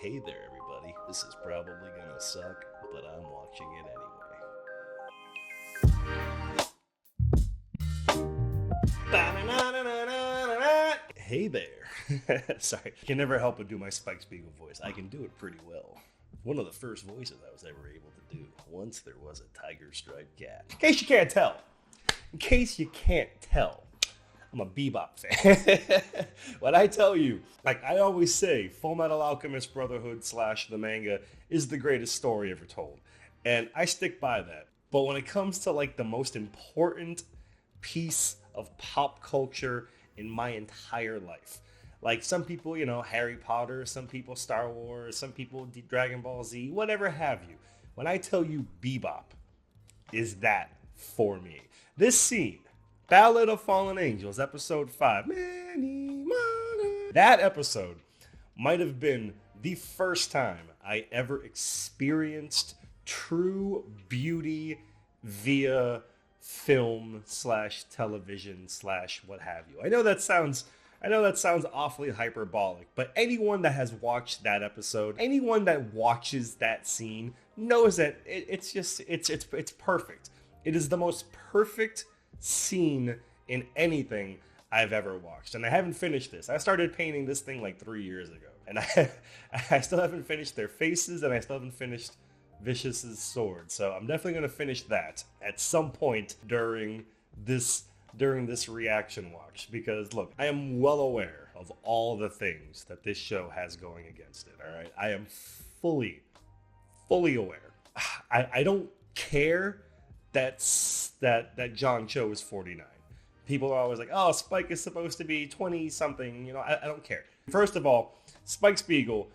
Hey there, everybody. This is probably gonna suck, but I'm watching it anyway. Hey there. Sorry, I can never help but do my Spike Spiegel voice. I can do it pretty well. One of the first voices I was ever able to do. Once there was a tiger striped cat. In case you can't tell, I'm a Bebop fan. When I tell you, like I always say, Full Metal Alchemist Brotherhood / the manga is the greatest story ever told. And I stick by that. But when it comes to like the most important piece of pop culture in my entire life, like some people, Harry Potter, some people Star Wars, some people Dragon Ball Z, whatever have you. When I tell you Bebop is that for me. This scene, Ballad of Fallen Angels, episode 5. That episode might have been the first time I ever experienced true beauty via film / television / what have you. I know that sounds awfully hyperbolic, but anyone that has watched that episode, anyone that watches that scene knows that it's perfect. It is the most perfect scene in anything I've ever watched. And I haven't finished this. I started painting this thing like 3 years ago. And I still haven't finished their faces, and I still haven't finished Vicious's sword. So I'm definitely going to finish that at some point during this reaction watch. Because look, I am well aware of all the things that this show has going against it. All right. I am fully aware. I don't care that John Cho is 49. People are always like, oh, Spike is supposed to be 20-something. I don't care. First of all, Spike Spiegel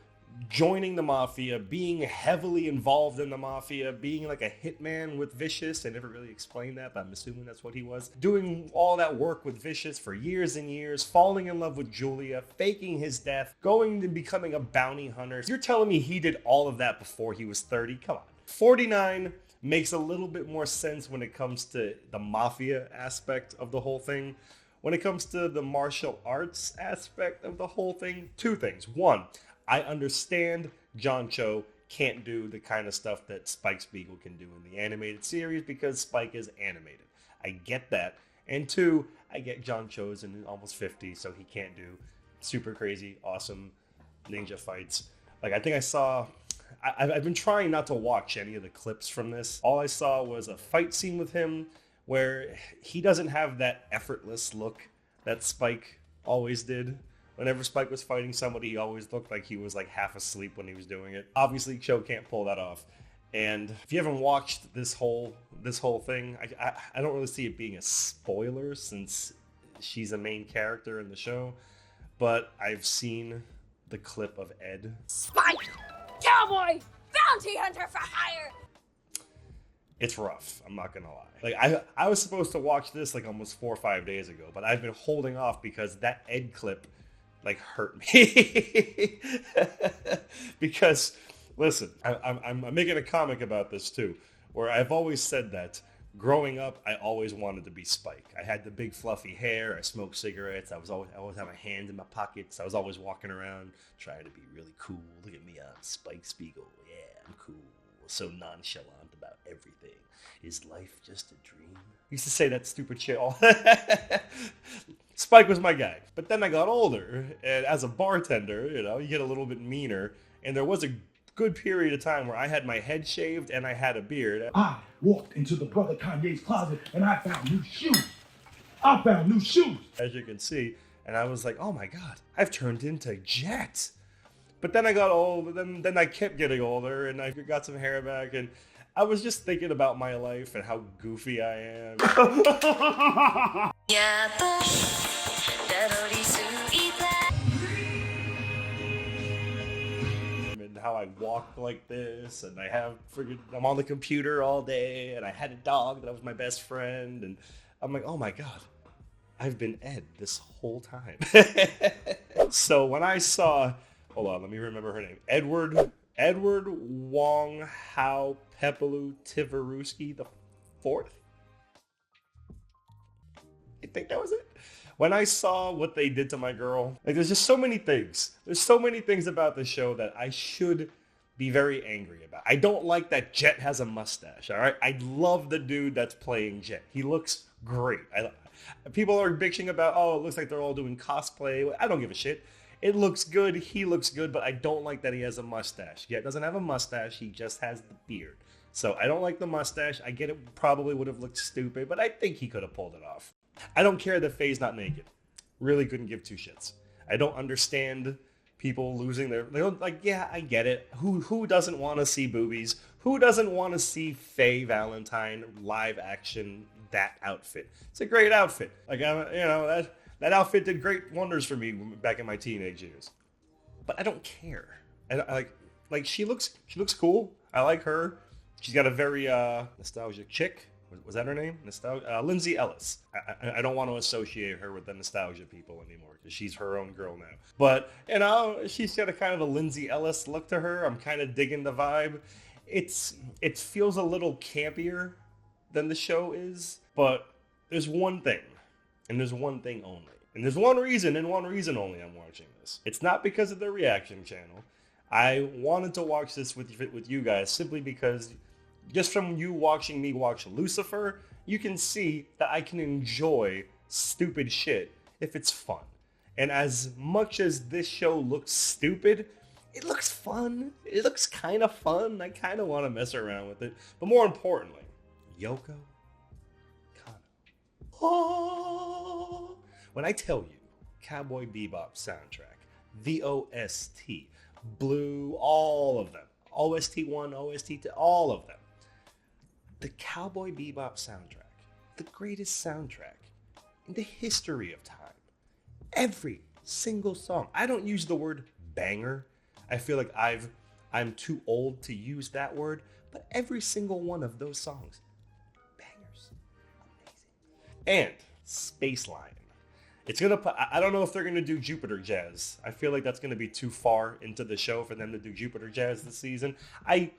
joining the Mafia, being heavily involved in the Mafia, being like a hitman with Vicious. I never really explained that, but I'm assuming that's what he was. Doing all that work with Vicious for years and years, falling in love with Julia, faking his death, going and becoming a bounty hunter. You're telling me he did all of that before he was 30? Come on. 49 makes a little bit more sense when it comes to the Mafia aspect of the whole thing. When it comes to the martial arts aspect of the whole thing, two things. One, I understand John Cho can't do the kind of stuff that Spike Spiegel can do in the animated series because Spike is animated. I get that. And two, I get John Cho's in almost 50, so he can't do super crazy, awesome ninja fights. Like, I think I've been trying not to watch any of the clips from this. All I saw was a fight scene with him where he doesn't have that effortless look that Spike always did. Whenever Spike was fighting somebody, he always looked like he was like half asleep when he was doing it. Obviously, Cho can't pull that off. And if you haven't watched this whole thing, I don't really see it being a spoiler since she's a main character in the show. But I've seen the clip of Ed. Spike! Cowboy! Bounty hunter for hire! It's rough, I'm not gonna lie. Like I was supposed to watch this like almost 4 or 5 days ago, but I've been holding off because that Ed clip like hurt me. Because listen, I'm making a comic about this too, where I've always said that growing up I always wanted to be Spike. I had the big fluffy hair, I smoked cigarettes, I always had my hands in my pockets, I was always walking around trying to be really cool. Look at me, I'm Spike Spiegel. Yeah, I'm cool. So nonchalant about everything. Is life just a dream? I used to say that stupid shit all. Spike was my guy. But then I got older, and as a bartender, you get a little bit meaner, and there was a good period of time where I had my head shaved and I had a beard. I walked into the brother Kanye's closet and I found new shoes. I found new shoes. As you can see, and I was like, oh my God, I've turned into Jet. But then I got old, and then I kept getting older, and I got some hair back, and I was just thinking about my life and how goofy I am. And how I walk like this, and I'm on the computer all day, and I had a dog that was my best friend, and I'm like, oh my God, I've been Ed this whole time. So when I saw... Hold on, let me remember her name. Edward Wong Hao Pepelu Tiveruski the fourth? I think that was it. When I saw what they did to my girl, like there's just so many things. There's so many things about the show that I should be very angry about. I don't like that Jet has a mustache, all right? I love the dude that's playing Jet. He looks great. People are bitching about, oh, it looks like they're all doing cosplay. I don't give a shit. It looks good. He looks good, but I don't like that he has a mustache. Jet doesn't have a mustache. He just has the beard. So I don't like the mustache. I get it probably would have looked stupid, but I think he could have pulled it off. I don't care that Faye's not naked. Really couldn't give two shits. I don't understand people losing their... They don't, like, yeah, I get it. Who doesn't want to see boobies? Who doesn't want to see Faye Valentine live action, that outfit? It's a great outfit. Like, that outfit did great wonders for me back in my teenage years. But I don't care. I like she looks cool. I like her. She's got a very nostalgic chick. Was that her name? Lindsay Ellis. I don't want to associate her with the nostalgia people anymore because she's her own girl now. But, she's got a kind of a Lindsay Ellis look to her. I'm kind of digging the vibe. It feels a little campier than the show is. But there's one thing. And there's one thing only. And there's one reason and one reason only I'm watching this. It's not because of the reaction channel. I wanted to watch this with you guys simply because... Just from you watching me watch Lucifer, you can see that I can enjoy stupid shit if it's fun. And as much as this show looks stupid, it looks fun. It looks kind of fun. I kind of want to mess around with it. But more importantly, Yoko Kanno. Oh. When I tell you, Cowboy Bebop soundtrack, the OST, Blue, all of them. OST 1, OST 2, all of them. The Cowboy Bebop soundtrack, the greatest soundtrack in the history of time. Every single song. I don't use the word banger. I feel like I'm too old to use that word, but every single one of those songs, bangers, amazing. And Space Lion. It's gonna put, I don't know if they're gonna do Jupiter Jazz. I feel like that's gonna be too far into the show for them to do Jupiter Jazz this season. I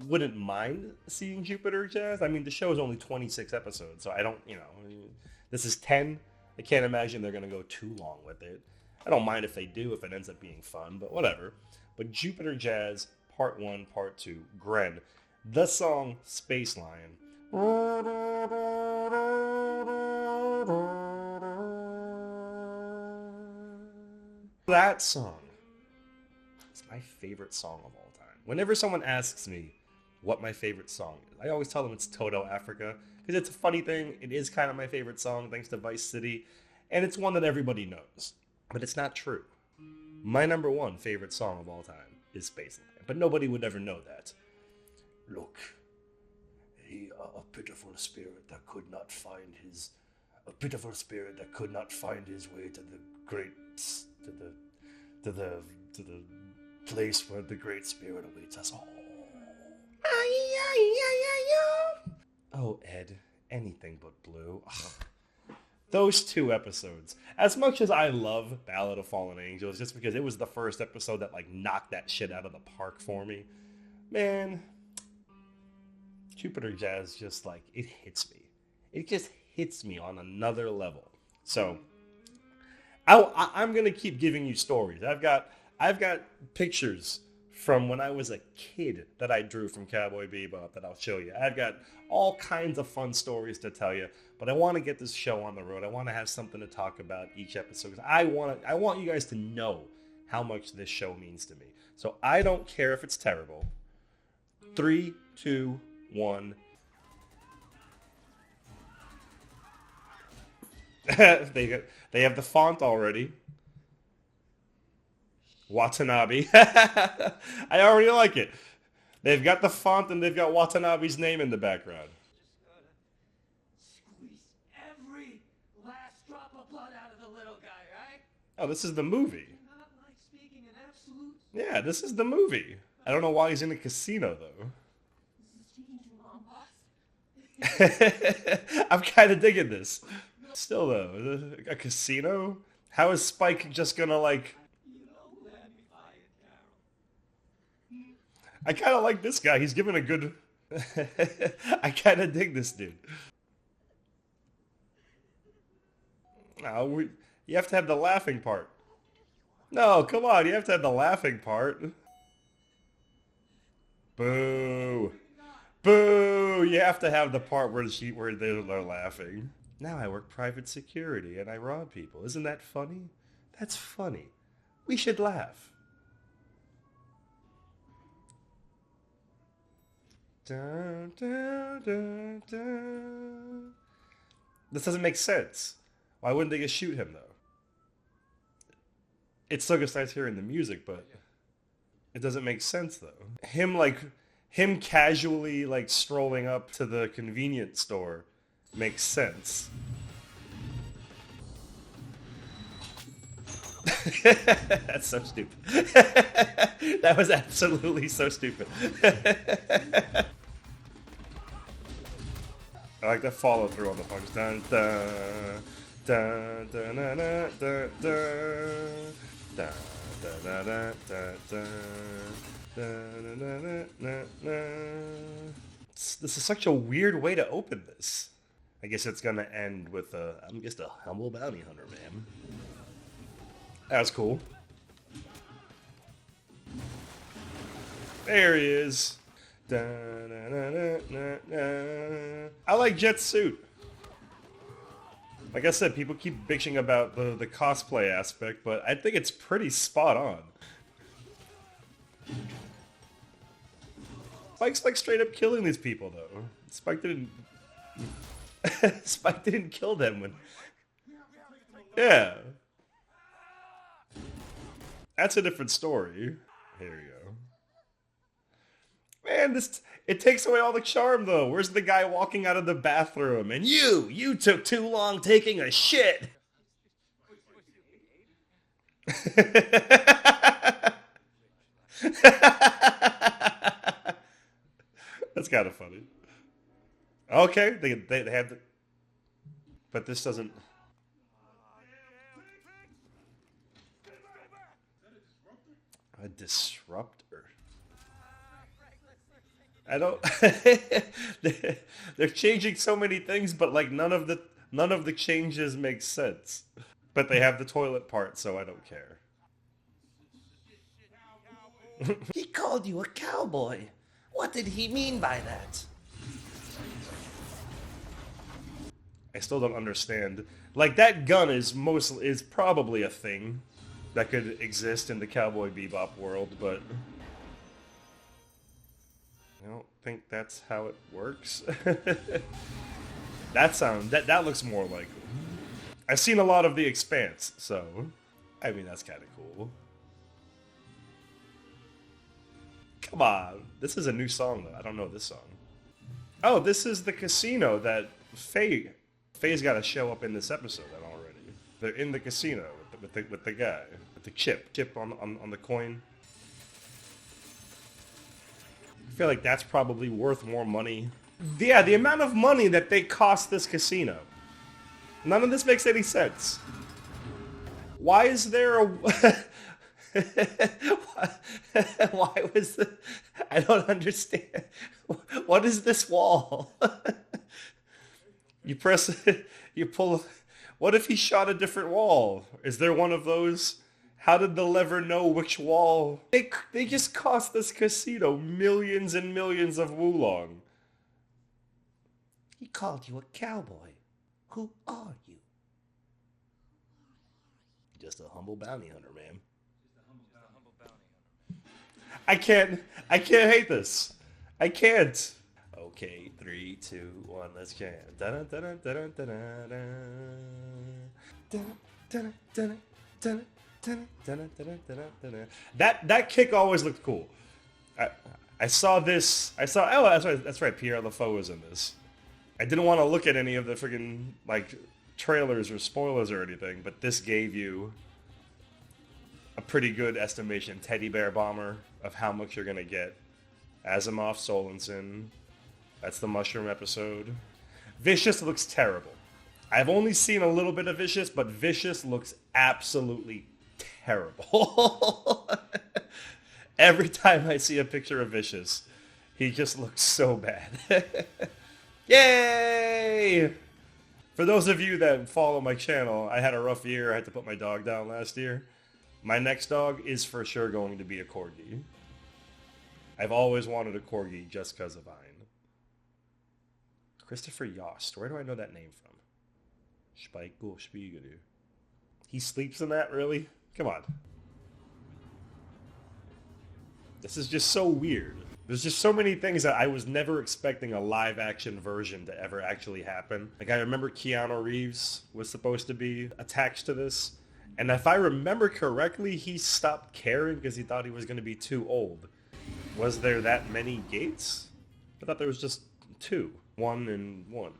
wouldn't mind seeing Jupiter Jazz. I mean, the show is only 26 episodes, so I don't, this is 10. I can't imagine they're going to go too long with it. I don't mind if they do, if it ends up being fun, but whatever. But Jupiter Jazz, Part 1, Part 2, Gren. The song Space Lion. That song is my favorite song of all time. Whenever someone asks me what my favorite song is, I always tell them it's Toto Africa, because it's a funny thing. It is kind of my favorite song, thanks to Vice City, and it's one that everybody knows. But it's not true. My number one favorite song of all time is Space Lion, but nobody would ever know that. Look, a pitiful spirit that could not find his way to the great, to the place where the great spirit awaits us all. Oh, Ed, anything but blue. Ugh. Those two episodes. As much as I love Ballad of Fallen Angels, just because it was the first episode that knocked that shit out of the park for me, man, Jupiter Jazz just it hits me. It just hits me on another level. So I'm gonna keep giving you stories. I've got pictures from when I was a kid that I drew from Cowboy Bebop that I'll show you. I've got all kinds of fun stories to tell you, but I want to get this show on the road. I want to have something to talk about each episode, because I want you guys to know how much this show means to me. So I don't care if it's terrible. 3, 2, 1. They have the font already. Watanabe. I already like it. They've got the font and they've got Watanabe's name in the background. Just gotta squeeze every last drop of blood out of the little guy, right? Oh, this is the movie. Not like speaking in absolute. Yeah, this is the movie. I don't know why he's in a casino, though. This is speaking too long, boss. I'm kind of digging this. Still, though, a casino? How is Spike just gonna, I kind of like this guy. He's giving a good... I kind of dig this dude. You have to have the laughing part. No, come on, you have to have the laughing part. Boo. Boo! You have to have the part where they're laughing. Now I work private security and I rob people. Isn't that funny? That's funny. We should laugh. Dun, dun, dun, dun. This doesn't make sense. Why wouldn't they just shoot him, though? It still gets nice hearing the music, but it doesn't make sense, though. Him casually, like, strolling up to the convenience store makes sense. That's so stupid. That was absolutely so stupid. I like that follow through on the punch. Dun dun dun dun dun dun dun dun dun dun dun dun. This is such a weird way to open this. I guess it's gonna end with I'm just a humble bounty hunter, man. That was cool. There he is. I like Jet's suit. Like I said, people keep bitching about the cosplay aspect, but I think it's pretty spot on. Spike's like straight up killing these people, though. Spike didn't kill them when... Yeah. That's a different story. Here you go. Man, it takes away all the charm, though. Where's the guy walking out of the bathroom? And you took too long taking a shit. That's kind of funny. Okay, they had the... But this doesn't... A disruptor. I don't... They're changing so many things, but like none of the changes make sense. But they have the toilet part, so I don't care. He called you a cowboy. What did he mean by that? I still don't understand. Like, that gun is probably a thing that could exist in the Cowboy Bebop world, but I don't think that's how it works. That looks more like... I've seen a lot of The Expanse, so I mean, that's kind of cool. Come on, this is a new song though. I don't know this song. Oh, this is the casino that Faye's got to show up in this episode already. They're in the casino with the guy with the chip on the coin. I feel like that's probably worth more money. Yeah, the amount of money that they cost this casino. None of this makes any sense. Why is there a... Why was the... I don't understand. What is this wall? You press... You pull... What if he shot a different wall? Is there one of those? How did the lever know which wall? They just cost this casino millions and millions of wulong. He called you a cowboy. Who are you? Just a humble bounty hunter, man. I can't hate this. I can't. Okay, 3, 2, 1, let's jam. That kick always looked cool. I saw this. Oh, that's right. Pierre LaFaux was in this. I didn't want to look at any of the friggin' like trailers or spoilers or anything, but this gave you a pretty good estimation, teddy bear bomber, of how much you're gonna get. Asimov, Solensen. That's the mushroom episode. Vicious looks terrible. I've only seen a little bit of Vicious, but Vicious looks absolutely terrible. Every time I see a picture of Vicious, he just looks so bad. Yay! For those of you that follow my channel, I had a rough year. I had to put my dog down last year. My next dog is for sure going to be a Corgi. I've always wanted a Corgi just because of Vine. Christopher Yost. Where do I know that name from? Spiegel. He sleeps in that, really? Come on. This is just so weird. There's just so many things that I was never expecting a live-action version to ever actually happen. Like, I remember Keanu Reeves was supposed to be attached to this. And if I remember correctly, he stopped caring because he thought he was going to be too old. Was there that many Gates? I thought there was just 2. 1 and 1.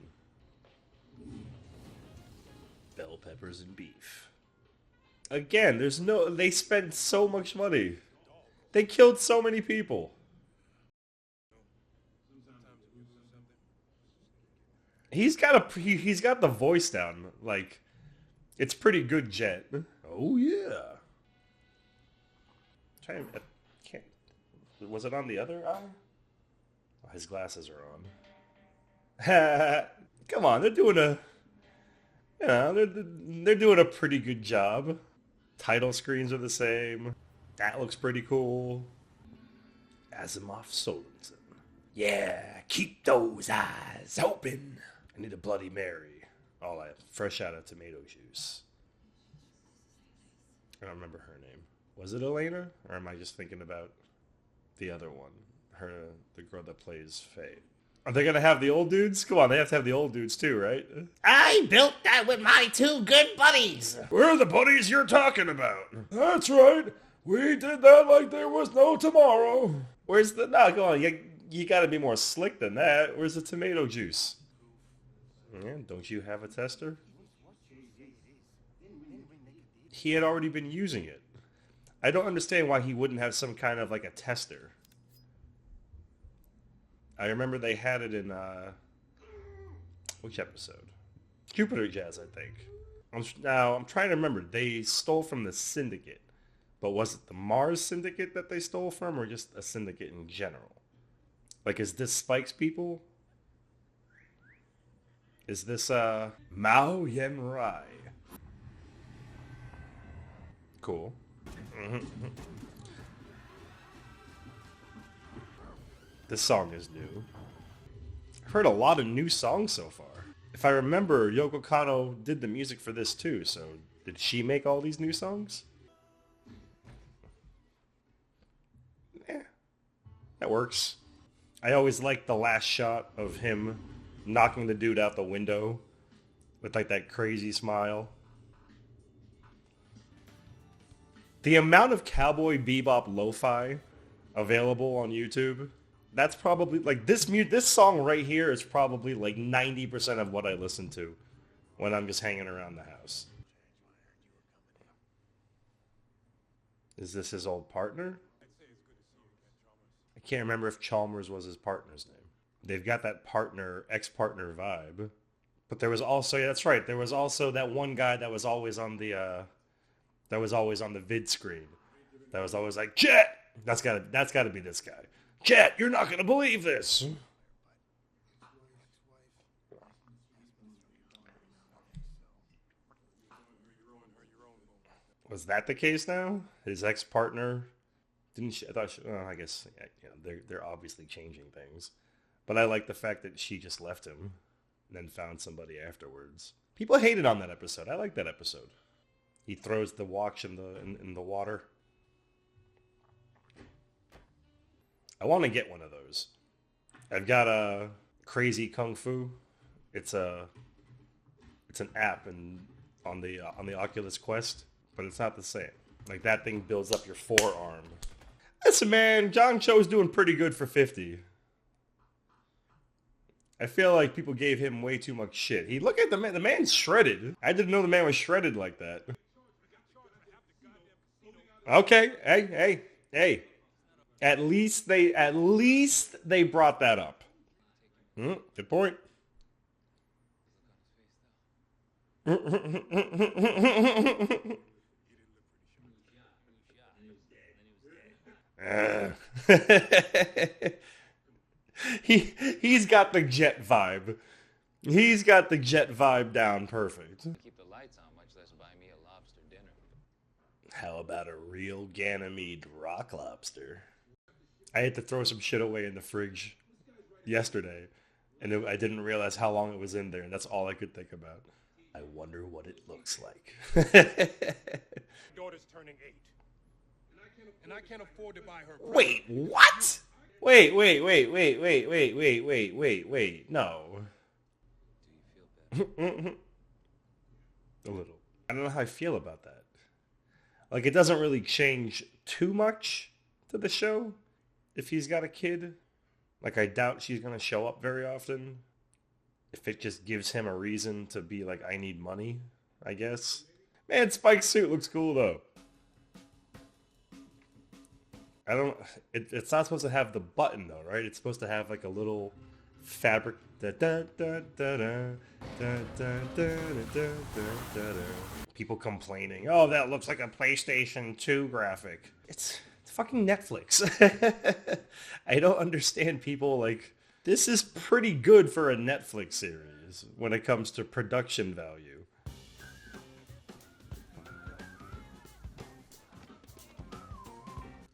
Bell peppers and beef. Again, they spent so much money. They killed so many people. He's got the voice down. Like, it's pretty good, Jet. Oh yeah. I can't. Was it on the other eye? Oh, his glasses are on. Come on, they're doing they're doing a pretty good job. Title screens are the same. That looks pretty cool. Asimov Sorensen. Yeah, keep those eyes open. I need a Bloody Mary. All that fresh out of tomato juice. I don't remember her name. Was it Elena? Or am I just thinking about the other one? The girl that plays Faye. Are they gonna have the old dudes? Come on, they have to have the old dudes too, right? I built that with my 2 good buddies. Where are the buddies you're talking about? That's right. We did that like there was no tomorrow. Where's the... No, go on. You gotta be more slick than that. Where's the tomato juice? Yeah, don't you have a tester? He had already been using it. I don't understand why he wouldn't have some kind of like a tester. I remember they had it in, which episode? Jupiter Jazz, I think. I'm trying to remember. They stole from the Syndicate. But was it the Mars Syndicate that they stole from, or just a syndicate in general? Like, is this Spike's people? Is this, Mao Yen Rai? Cool. This song is new. I've heard a lot of new songs so far. If I remember, Yoko Kanno did the music for this too, so did she make all these new songs? Yeah, that works. I always liked the last shot of him knocking the dude out the window with like that crazy smile. The amount of Cowboy Bebop lo-fi available on YouTube, that's probably like this song right here is probably like 90% of what I listen to when I'm just hanging around the house. Is this his old partner? I can't remember if Chalmers was his partner's name. They've got that ex-partner vibe. But there was also, yeah, that's right, there was also that one guy that was always on the vid screen. That was always like, Jet! That's gotta be this guy. Jet, you're not gonna believe this! Was that the case now? His ex-partner? Didn't she? I thought she, I guess, yeah, they're obviously changing things. But I like the fact that she just left him and then found somebody afterwards. People hated on that episode. I like that episode. He throws the watch in the water. I want to get one of those. I've got a Crazy Kung Fu. It's an app on the Oculus Quest, but it's not the same. Like, that thing builds up your forearm. Listen, man, John Cho's doing pretty good for 50. I feel like people gave him way too much shit. Look at the man. The man's shredded. I didn't know the man was shredded like that. Okay, hey. At least they brought that up. Good point. He's got the Jet vibe. He's got the jet vibe down perfect. Keep the lights on, much less buy me a lobster dinner. How about a real Ganymede rock lobster? I had to throw some shit away in the fridge yesterday, and I didn't realize how long it was in there, and that's all I could think about. I wonder what it looks like. Daughter's turning 8. And I can't afford to buy her. Wait, what? Wait, no. Do you feel better? A little. I don't know how I feel about that. Like, it doesn't really change too much to the show if he's got a kid. Like, I doubt she's going to show up very often. If it just gives him a reason to be like, I need money, I guess. Man, Spike's suit looks cool, though. It's not supposed to have the button, though, right? It's supposed to have, like, a little fabric. People complaining, oh, that looks like a PlayStation 2 graphic. It's fucking Netflix. I don't understand people, like, this is pretty good for a Netflix series when it comes to production value.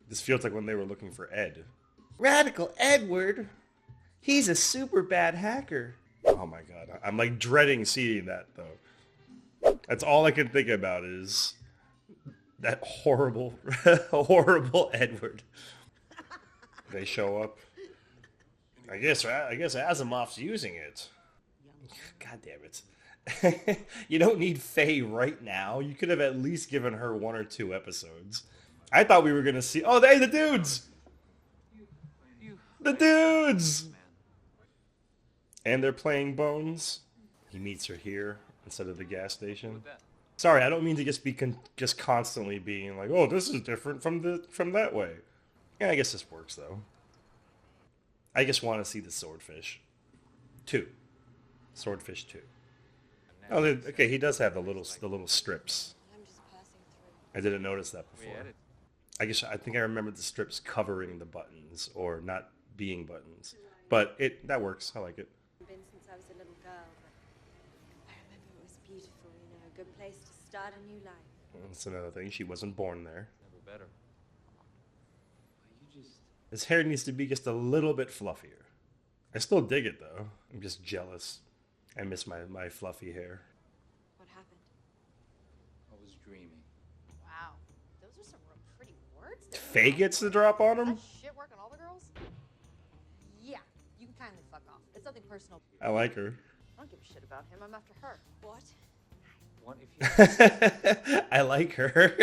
This feels like when they were looking for Ed. Radical Edward? He's a super bad hacker. Oh my god, I'm like dreading seeing that though. That's all I can think about is that horrible, horrible Edward. They show up. I guess Asimov's using it. God damn it. You don't need Faye right now. You could have at least given her 1 or 2 episodes. I thought we were going to see... Oh, hey, the dudes! The dudes! And they're playing Bones. He meets her here instead of the gas station. Sorry, I don't mean to just be just constantly being like, oh, this is different from that way. Yeah, I guess this works, though. I just want to see the Swordfish. 2. Swordfish 2. Oh, okay, he does have the little strips. I didn't notice that before. I think I remembered the strips covering the buttons or not being buttons, but that works. I like it. Been since I was a little girl, but I remember it was beautiful. You know, a good place to start a new life. That's another thing. She wasn't born there. Never better. But you just... His hair needs to be just a little bit fluffier. I still dig it though. I'm just jealous. I miss my fluffy hair. What happened? I was dreaming. Wow, those are some real pretty words. there. Faye gets the drop on him? That shit work on all the girls? Yeah, you can kindly fuck off. It's nothing personal. I like her. I don't give a shit about him. I'm after her. What? What if you... I like her.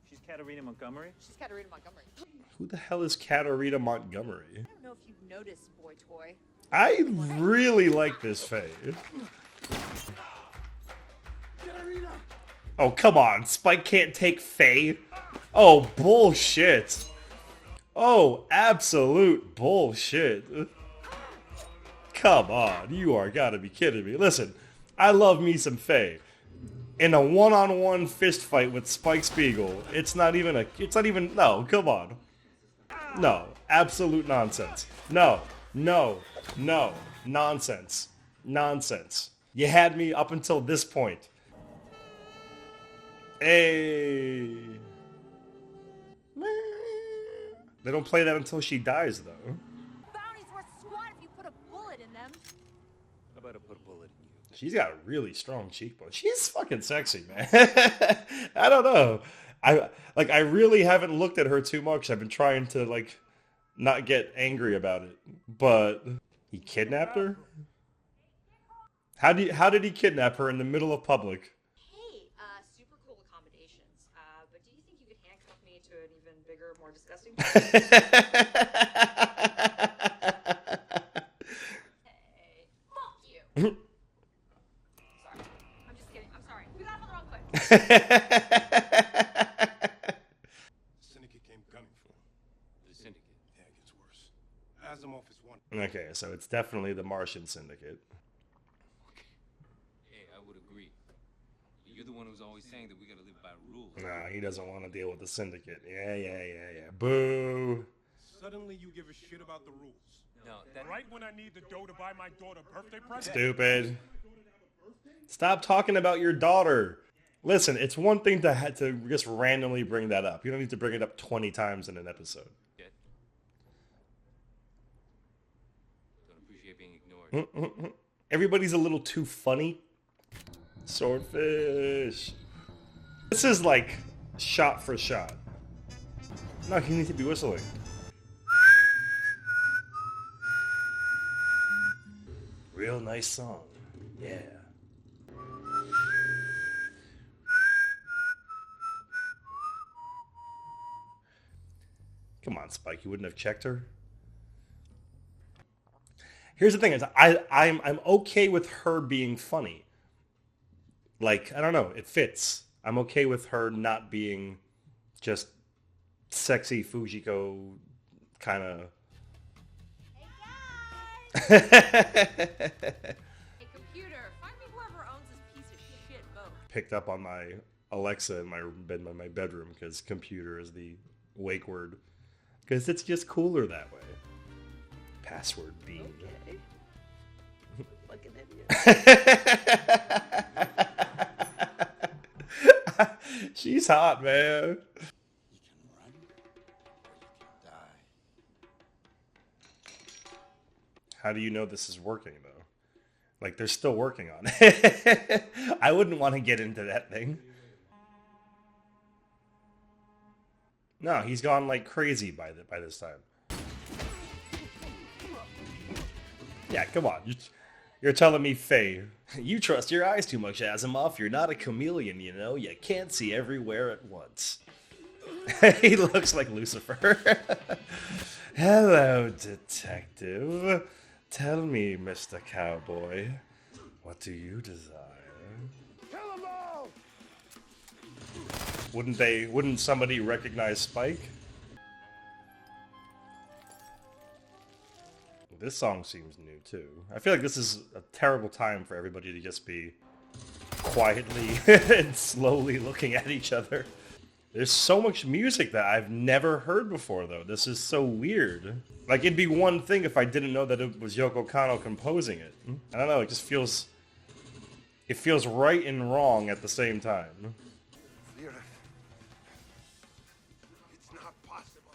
She's Katarina Montgomery? She's Katarina Montgomery. Who the hell is Katarina Montgomery? I don't know if you've noticed, boy toy. I really like this Faye. Oh, come on. Spike can't take Faye. Oh, bullshit. Oh, absolute bullshit. Come on. You are gotta be kidding me. Listen, I love me some Faye. In a one-on-one fist fight with Spike Spiegel, no, come on. No, absolute nonsense. No, nonsense. Nonsense. You had me up until this point. Hey. They don't play that until she dies, though. Bounty's worth squat if you put a bullet in them. How about I put a bullet in you? She's got really strong cheekbones. She's fucking sexy, man. I don't know. I really haven't looked at her too much. I've been trying to not get angry about it. But he kidnapped her? How did he kidnap her in the middle of public? Hey, super cool accommodations. But do you think you could handcuff me to an even bigger, more disgusting? Hey, fuck you. Sorry. I'm just kidding. I'm sorry. We got off on the wrong foot. The syndicate came gunning for him. The syndicate. Yeah, it gets worse. Asimov is one. Okay, so it's definitely the Martian Syndicate. Hey, I would agree. You're the one who's always saying that we gotta live by rules. Nah, he doesn't want to deal with the Syndicate. Yeah. Boo. Suddenly you give a shit about the rules. No, that Right when I need the dough to buy my daughter a birthday present. Stupid. Stop talking about your daughter. Listen, it's one thing to just randomly bring that up. You don't need to bring it up 20 times in an episode. don't appreciate being ignored. Everybody's a little too funny. Swordfish. This is like shot for shot. No, you need to be whistling. Real nice song. Yeah. Come on, Spike. You wouldn't have checked her? Here's the thing: is I'm okay with her being funny. Like, I don't know, it fits. I'm okay with her not being just sexy Fujiko kind of. Hey, computer, find me whoever owns this piece of shit boat. Picked up on my Alexa in my bedroom because computer is the wake word. Because it's just cooler that way. Password bean. Okay. Fucking idiot. She's hot, man. You can run or you can die. How do you know this is working, though? Like, they're still working on it. I wouldn't want to get into that thing. No, he's gone like crazy by this time. Yeah, come on. You're telling me, Faye, you trust your eyes too much, Asimov. You're not a chameleon, you know? You can't see everywhere at once. He looks like Lucifer. Hello, detective. Tell me, Mr. Cowboy, what do you desire? Kill them all! Wouldn't somebody recognize Spike? This song seems new too. I feel like this is a terrible time for everybody to just be quietly and slowly looking at each other. There's so much music that I've never heard before, though. This is so weird. Like, it'd be one thing if I didn't know that it was Yoko Kanno composing it. I don't know, it just feels... It feels right and wrong at the same time. It's not possible.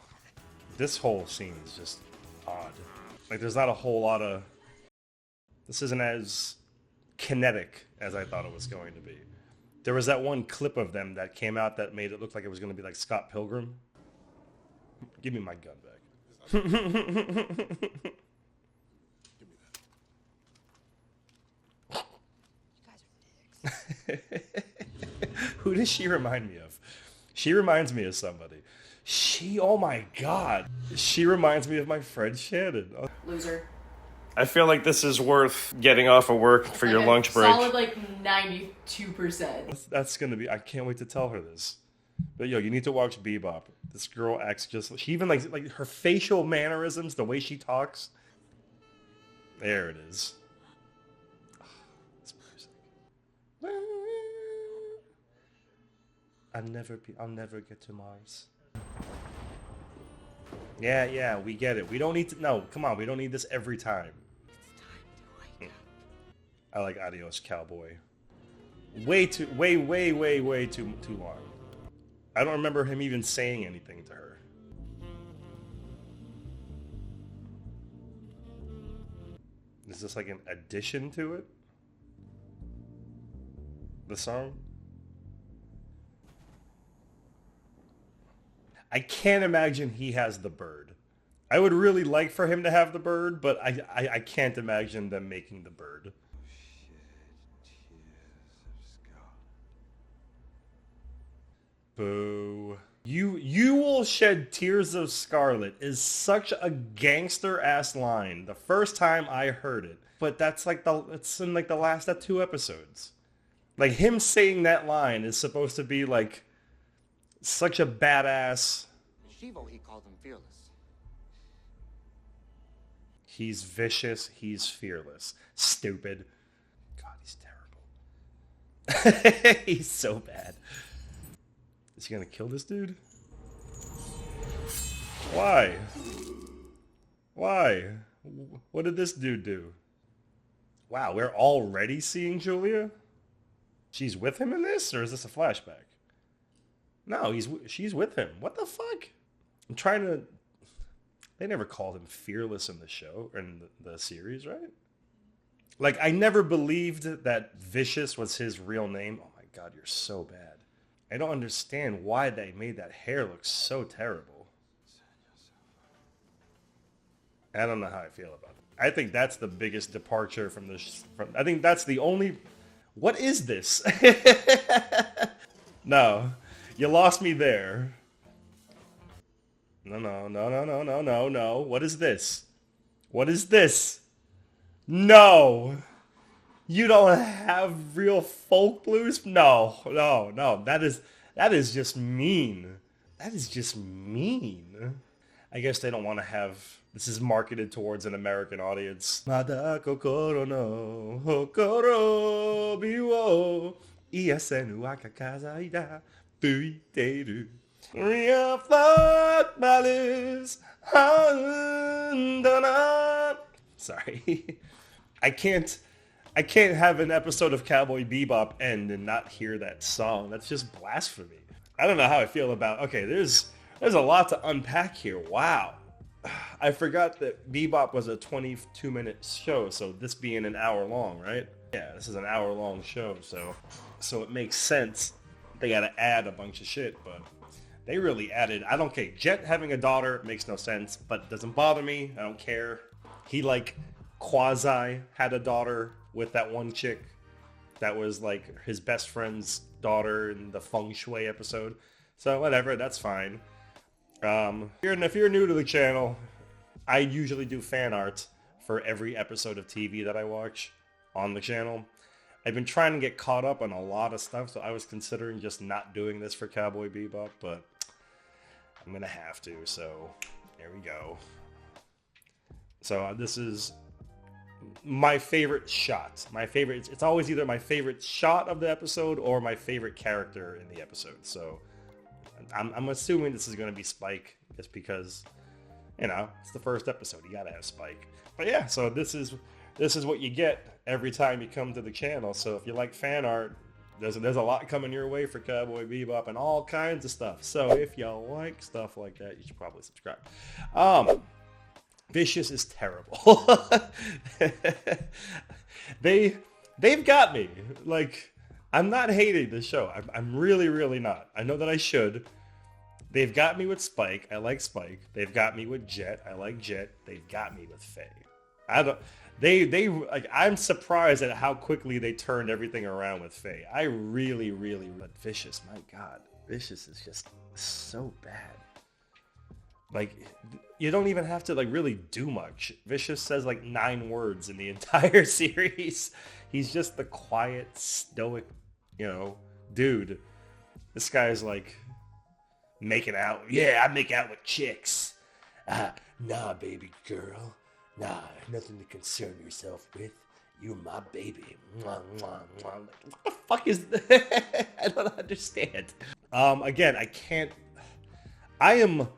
This whole scene is just odd. Like, there's not a whole lot of... This isn't as kinetic as I thought it was going to be. There was that one clip of them that came out that made it look like it was going to be like Scott Pilgrim. Give me my gun back. Give me that. You guys are dicks. Who does she remind me of? She reminds me of somebody. Oh my god. She reminds me of my friend Shannon. Loser. I feel like this is worth getting off of work for your lunch break. Solid, like, 92%. That's gonna be, I can't wait to tell her this. But yo, you need to watch Bebop. This girl acts just, she even like her facial mannerisms, the way she talks. There it is. I'll never get to Mars. Yeah, we get it. We don't need to, no, come on, we don't need this every time. It's time to wake up. I like Adios Cowboy. Way too long. I don't remember him even saying anything to her. Is this like an addition to it? The song? I can't imagine he has the bird. I would really like for him to have the bird, but I can't imagine them making the bird. Boo. You will shed tears of scarlet is such a gangster ass line. The first time I heard it, but it's in like the last 2 episodes. Like, him saying that line is supposed to be like such a badass. Shivo, he called him fearless. He's vicious, he's fearless. Stupid. God, he's terrible. He's so bad. Is he gonna kill this dude? Why? Why? What did this dude do? Wow, we're already seeing Julia? She's with him in this, or is this a flashback? No, she's with him. What the fuck? I'm trying to... They never called him Fearless in the show, or in the series, right? Like, I never believed that Vicious was his real name. Oh my god, you're so bad. I don't understand why they made that hair look so terrible. I don't know how I feel about it. I think that's the biggest departure from this. I think that's the only... What is this? No, you lost me there. No. What is this? What is this? No. You don't have real folk blues? No. That is just mean. That is just mean. I guess they don't want to have... This is marketed towards an American audience. Mada kokoro no hokoro biwo iasenu akakazai da fuiteru. Ria flock malice handana. Sorry. I can't have an episode of Cowboy Bebop end and not hear that song. That's just blasphemy. I don't know how I feel about... Okay, there's a lot to unpack here. Wow. I forgot that Bebop was a 22-minute show, so this being an hour long, right? Yeah, this is an hour-long show, so it makes sense. They gotta add a bunch of shit, but they really added... I don't care. Jet having a daughter makes no sense, but it doesn't bother me. I don't care. He, like, quasi had a daughter with that one chick that was, like, his best friend's daughter in the Feng Shui episode. So, whatever, that's fine. If you're new to the channel, I usually do fan art for every episode of TV that I watch on the channel. I've been trying to get caught up on a lot of stuff, so I was considering just not doing this for Cowboy Bebop, but I'm gonna have to, so there we go. So this is my favorite shot. It's always either my favorite shot of the episode or my favorite character in the episode, so... I'm assuming this is going to be Spike, just because, you know, it's the first episode. You gotta have Spike. But yeah, so this is what you get every time you come to the channel. So if you like fan art, there's a lot coming your way for Cowboy Bebop and all kinds of stuff. So if you like stuff like that, you should probably subscribe. Vicious is terrible. They've got me. Like, I'm not hating this show. I'm really, really not. I know that I should. They've got me with Spike. I like Spike. They've got me with Jet. I like Jet. They've got me with Faye. I'm surprised at how quickly they turned everything around with Faye. I really, but Vicious, my God. Vicious is just so bad. Like, you don't even have to, like, really do much. Vicious says, like, 9 words in the entire series. He's just the quiet, stoic, you know, dude. This guy's, like, making out. Yeah, I make out with chicks. Nah, baby girl. Nah, nothing to concern yourself with. You're my baby. Mwah, mwah, mwah. What the fuck is that? I don't understand. Again, I am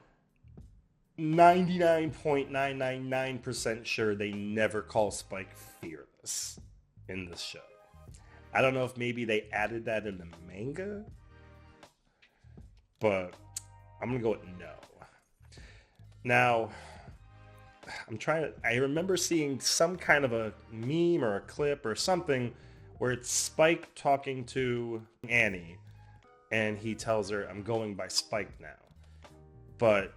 99.999% sure they never call Spike Fearless in this show. I don't know if maybe they added that in the manga, but I'm gonna go with no. Now, I remember seeing some kind of a meme or a clip or something where it's Spike talking to Annie, and he tells her, I'm going by Spike now. But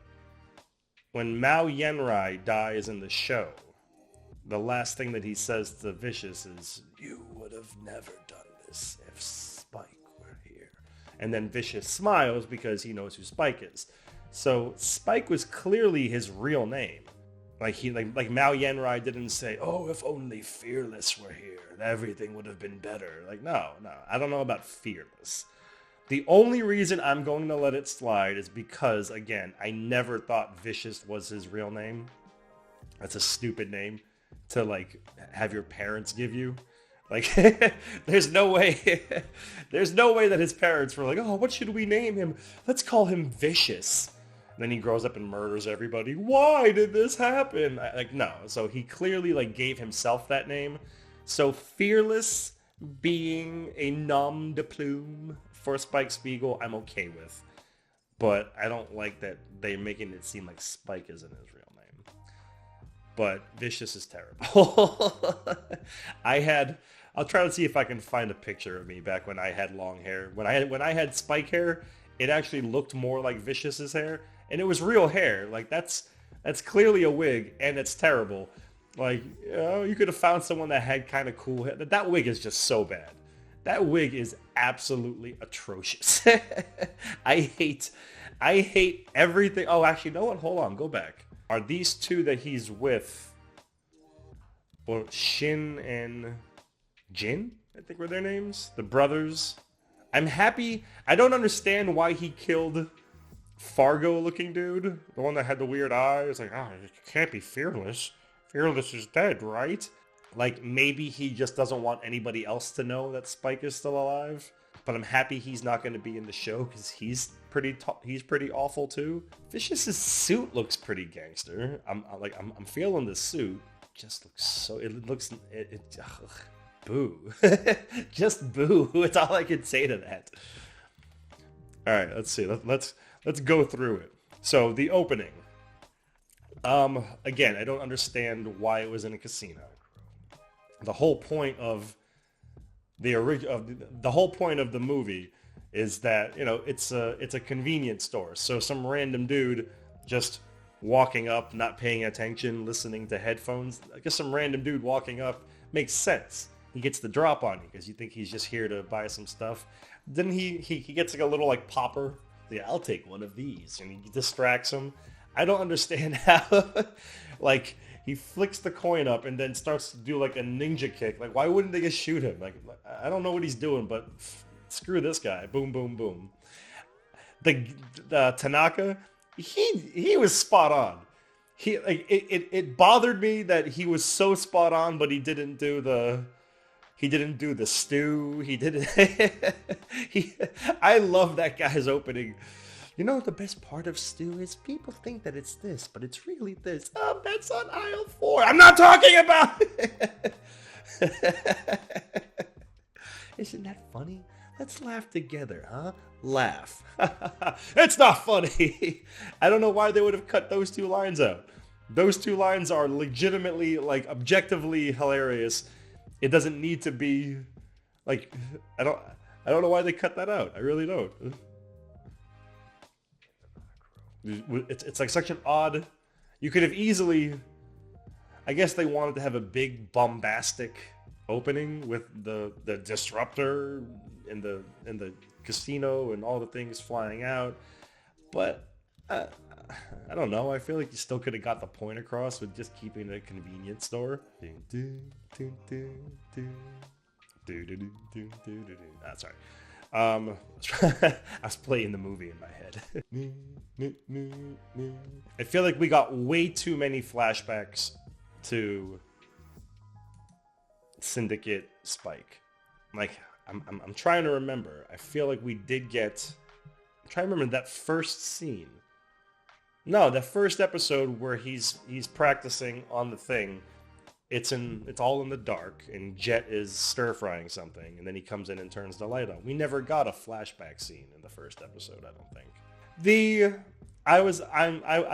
when Mao Yenrai dies in the show, the last thing that he says to Vicious is, you would have never done this if Spike were here. And then Vicious smiles because he knows who Spike is. So Spike was clearly his real name. Like Mao Yenrai didn't say, oh, if only Fearless were here, everything would have been better. Like, no, I don't know about Fearless. The only reason I'm going to let it slide is because, again, I never thought Vicious was his real name. That's a stupid name to, like, have your parents give you. Like, there's no way that his parents were like, oh, what should we name him? Let's call him Vicious. Then he grows up and murders everybody. Why did this happen? Like, no. So he clearly like gave himself that name. So Fearless being a nom de plume for Spike Spiegel, I'm okay with. But I don't like that they're making it seem like Spike isn't his real name. But Vicious is terrible. I'll try to see if I can find a picture of me back when I had long hair. When I had Spike hair, it actually looked more like Vicious's hair. And it was real hair. Like, that's clearly a wig, and it's terrible. Like, you know, you could have found someone that had kind of cool hair. That wig is just so bad. That wig is absolutely atrocious. I hate everything. Oh, actually, you know what? Hold on. Go back. Are these two that he's with, well, Shin and Jin, I think were their names? The brothers. I'm happy. I don't understand why he killed Fargo-looking dude. The one that had the weird eyes. Like, oh, it can't be Fearless. Fearless is dead, right? Like, maybe he just doesn't want anybody else to know that Spike is still alive. But I'm happy he's not going to be in the show because he's pretty awful too. Vicious's suit looks pretty gangster. I'm feeling the suit. Just looks so. Ugh, boo. Just boo. It's all I can say to that. All right, let's see. Let's go through it. So the opening. Again, I don't understand why it was in a casino. The whole point of the whole point of the movie is that, you know, it's a convenience store. So some random dude just walking up, not paying attention, listening to headphones. I guess some random dude walking up makes sense. He gets the drop on you because you think he's just here to buy some stuff. Then he gets like a little like popper. Yeah, I'll take one of these, and he distracts him. I don't understand how, like, he flicks the coin up and then starts to do like a ninja kick. Like, why wouldn't they just shoot him? Like, I don't know what he's doing, but screw this guy. Boom, boom, boom. The Tanaka, he was spot on. It bothered me that he was so spot on, but he didn't do the stew. He didn't. I love that guy's opening. You know, the best part of stew is people think that it's this, but it's really this. Oh, that's on aisle 4. I'm not talking about it. Isn't that funny? Let's laugh together, huh? Laugh. It's not funny. I don't know why they would have cut those two lines out. Those two lines are legitimately, like, objectively hilarious. It doesn't need to be, like, I don't know why they cut that out. I really don't. It's like such an odd. You could have easily. I guess they wanted to have a big bombastic opening with the disruptor in the casino and all the things flying out, but I don't know. I feel like you still could have got the point across with just keeping it a convenience store. Sorry. I was playing the movie in my head. I feel like we got way too many flashbacks to Syndicate Spike. Like, I'm trying to remember. I feel like we did get. I'm trying to remember that first scene. No, the first episode where he's practicing on the thing. It's all in the dark, and Jet is stir-frying something, and then he comes in and turns the light on. We never got a flashback scene in the first episode, I don't think. I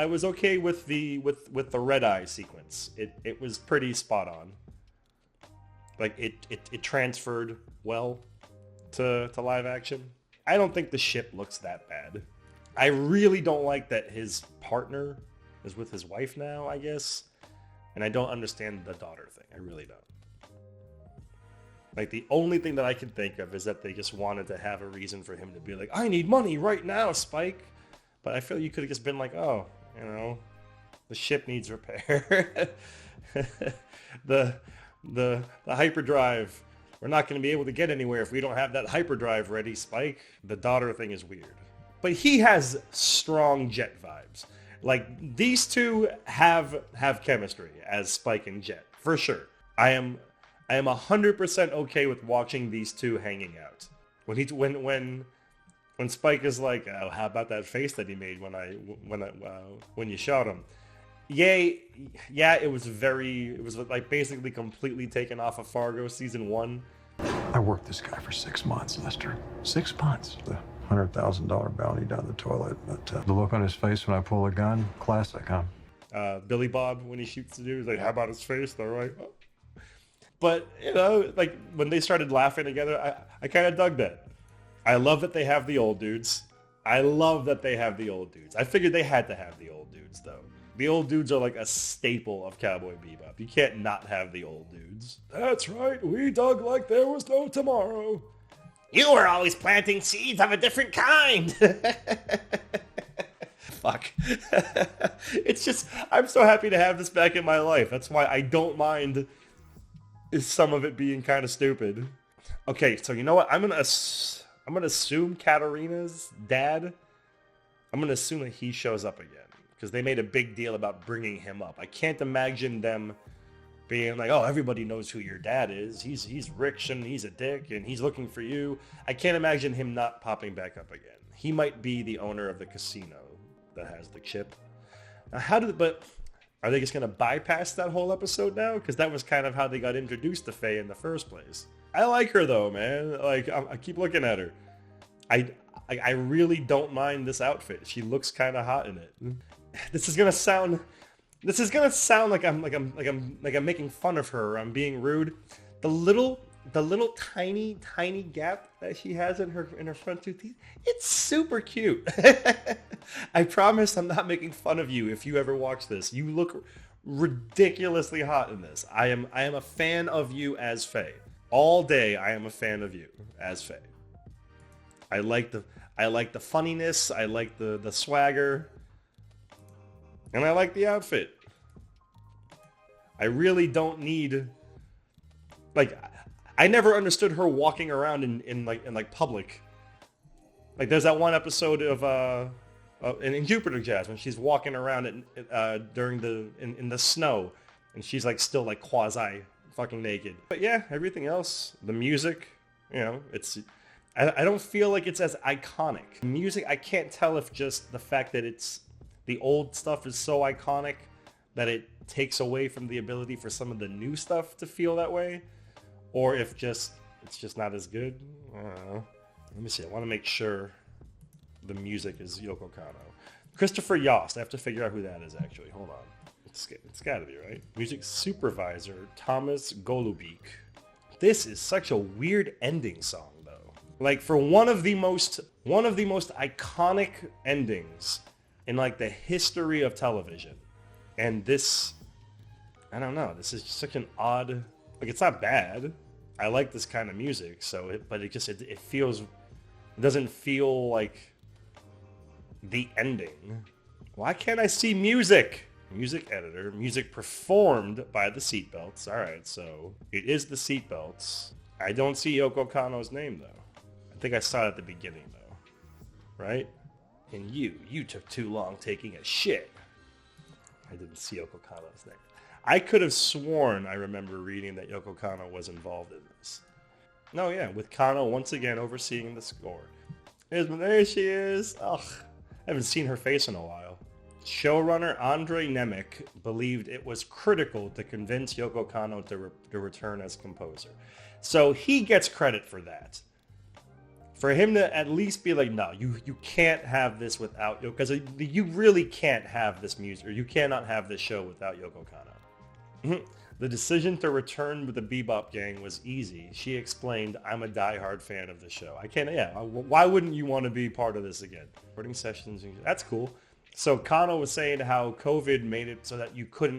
was okay with the red eye sequence. It was pretty spot on. Like it transferred well to live action. I don't think the ship looks that bad. I really don't like that his partner is with his wife now, I guess. And I don't understand the daughter thing. I really don't. Like, the only thing that I can think of is that they just wanted to have a reason for him to be like, I need money right now, Spike. But I feel you could have just been like, oh, you know, the ship needs repair. the hyperdrive. We're not going to be able to get anywhere if we don't have that hyperdrive ready, Spike. The daughter thing is weird. But he has strong Jet vibes. Like, these two have chemistry as Spike and Jet, for sure. I am 100% okay with watching these two hanging out. When When Spike is like, oh, how about that face that he made when you shot him? Yay, yeah, it was like basically completely taken off of Fargo season 1. I worked this guy for 6 months, Lester. 6 months. The $100,000 bounty down the toilet. But the look on his face when I pull a gun, classic, huh? Billy Bob, when he shoots the dude, he's like, how about his face? They're like, oh. But, you know, like, when they started laughing together, I kind of dug that. I love that they have the old dudes. I figured they had to have the old dudes, though. The old dudes are like a staple of Cowboy Bebop. You can't not have the old dudes. That's right, we dug like there was no tomorrow. You were always planting seeds of a different kind. Fuck. It's just, I'm so happy to have this back in my life. That's why I don't mind some of it being kind of stupid. Okay, so you know what? I'm gonna assume Katarina's dad. I'm gonna assume that he shows up again, because they made a big deal about bringing him up. I can't imagine them being like, oh, everybody knows who your dad is. He's rich and he's a dick and he's looking for you. I can't imagine him not popping back up again. He might be the owner of the casino that has the chip. Now, but are they just going to bypass that whole episode now? Because that was kind of how they got introduced to Faye in the first place. I like her though, man. Like, I keep looking at her. I really don't mind this outfit. She looks kind of hot in it. This is gonna sound like I'm making fun of her. Or I'm being rude. The little tiny gap that she has in her front two teeth. It's super cute. I promise I'm not making fun of you. If you ever watch this, you look ridiculously hot in this. I am a fan of you as Faye. All day I am a fan of you as Faye. I like the funniness. I like the swagger. And I like the outfit. I really don't need, like, I never understood her walking around in public. Like, there's that one episode of in Jupiter Jazz when she's walking around in the snow, and she's like still like quasi fucking naked. But yeah, everything else, the music, you know, I don't feel like it's as iconic. Music, I can't tell if just the fact that the old stuff is so iconic that it takes away from the ability for some of the new stuff to feel that way, or if it's just not as good. I don't know. Let me see. I want to make sure the music is Yoko Kanno. Christopher Yost. I have to figure out who that is actually. Hold on. It's got to be right. Music supervisor Thomas Golubik. This is such a weird ending song, though. Like, for one of the most iconic endings in like the history of television, and this, I don't know. This is such an odd. Like, it's not bad. I like this kind of music, but it feels. It doesn't feel like the ending. Why can't I see music? Music editor, music performed by the Seatbelts. All right, so it is the Seatbelts. I don't see Yoko Kanno's name, though. I think I saw it at the beginning, though. Right? And you took too long taking a shit. I didn't see Yoko Kanno's name. I could have sworn I remember reading that Yoko Kanno was involved in this. No, yeah, with Kanno once again overseeing the score. There she is. Ugh, I haven't seen her face in a while. Showrunner Andre Nemec believed it was critical to convince Yoko Kanno to return as composer. So he gets credit for that. For him to at least be like, no, you can't have this without Yoko, because you really can't have this music, or you cannot have this show without Yoko Kanno. The decision to return with the Bebop gang was easy. She explained, I'm a diehard fan of the show. Why wouldn't you want to be part of this again? Recording sessions, that's cool. So Kanno was saying how COVID made it so that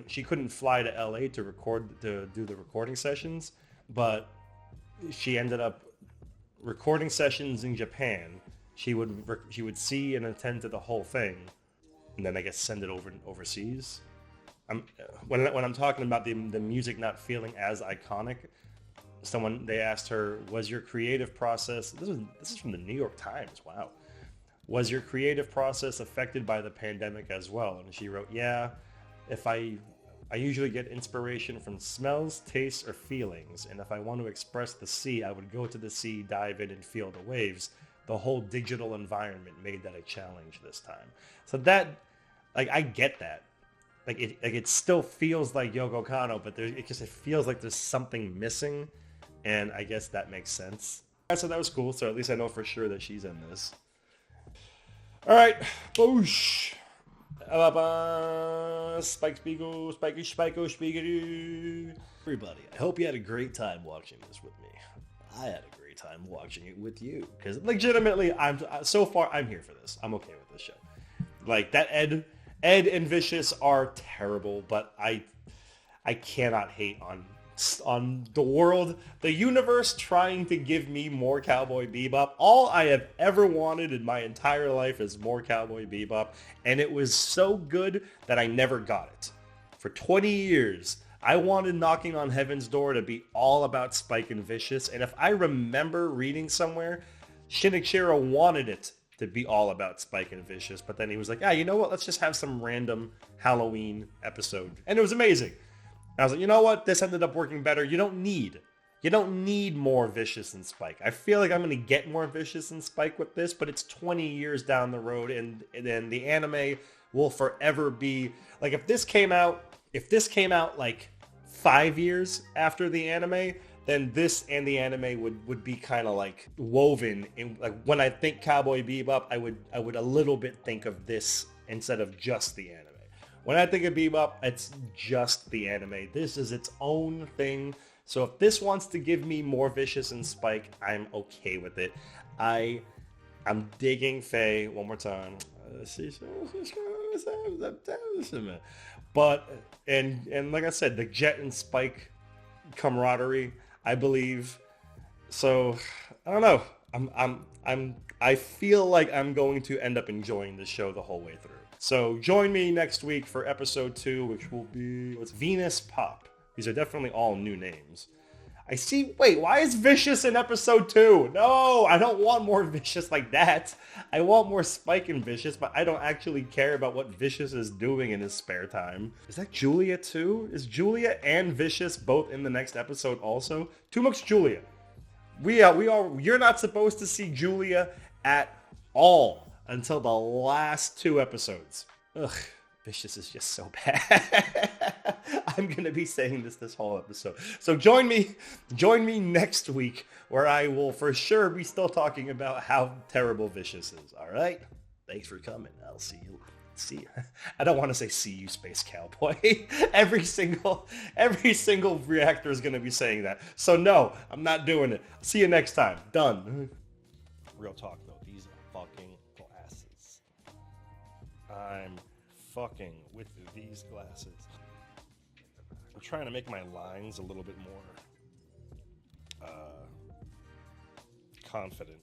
she couldn't fly to LA to do the recording sessions, but she ended up recording sessions in Japan. She would see and attend to the whole thing, and then I guess send it overseas. When I'm talking about the music not feeling as iconic, they asked her, was your creative process, this is from the New York Times, wow, was your creative process affected by the pandemic as well? And she wrote, yeah, if I usually get inspiration from smells, tastes, or feelings, and if I want to express the sea, I would go to the sea, dive in, and feel the waves. the whole digital environment made that a challenge this time. So that, like, I get that. Like it still feels like Yoko Kanno, but it feels like there's something missing, and I guess that makes sense. So that was cool. So at least I know for sure that she's in this. All right, boosh. Spike Spiegel, Spikey Spiko Spiegel. Everybody, I hope you had a great time watching this with me. I had a great time watching it with you, because legitimately, I'm here for this. I'm okay with this show. Like that Ed and Vicious are terrible, but I cannot hate on the world, the universe trying to give me more Cowboy Bebop. All I have ever wanted in my entire life is more Cowboy Bebop, and it was so good that I never got it. For 20 years, I wanted Knocking on Heaven's Door to be all about Spike and Vicious, and if I remember reading somewhere, Shinichiro wanted it to be all about Spike and Vicious, but then he was like, you know what, let's just have some random Halloween episode. And it was amazing. I was like, you know what, this ended up working better. You don't need more Vicious and Spike. I feel like I'm going to get more Vicious and Spike with this, but it's 20 years down the road, and then the anime will forever be, like, if this came out like 5 years after the anime, then this and the anime would be kind of like woven in. Like when I think Cowboy Bebop, I would a little bit think of this instead of just the anime. When I think of Bebop, it's just the anime. This is its own thing. So if this wants to give me more Vicious and Spike, I'm okay with it. I'm digging Faye one more time. But and like I said, the Jet and Spike camaraderie, I believe. So I don't know. I feel like I'm going to end up enjoying this show the whole way through. So join me next week for episode 2, which will be Venus Pop. These are definitely all new names. I see. Wait, why is Vicious in episode 2? No, I don't want more Vicious like that. I want more Spike and Vicious, but I don't actually care about what Vicious is doing in his spare time. Is that Julia too? Is Julia and Vicious both in the next episode also? Too much Julia. You're not supposed to see Julia at all until the last 2 episodes. Ugh, Vicious is just so bad. I'm going to be saying this whole episode. So join me next week, where I will for sure be still talking about how terrible Vicious is. All right? Thanks for coming. I'll see you. I don't want to say see you, Space Cowboy. every single reactor is going to be saying that. So no, I'm not doing it. See you next time. Done. Real talk though. These fucking glasses. I'm fucking with these glasses. I'm trying to make my lines a little bit more confident.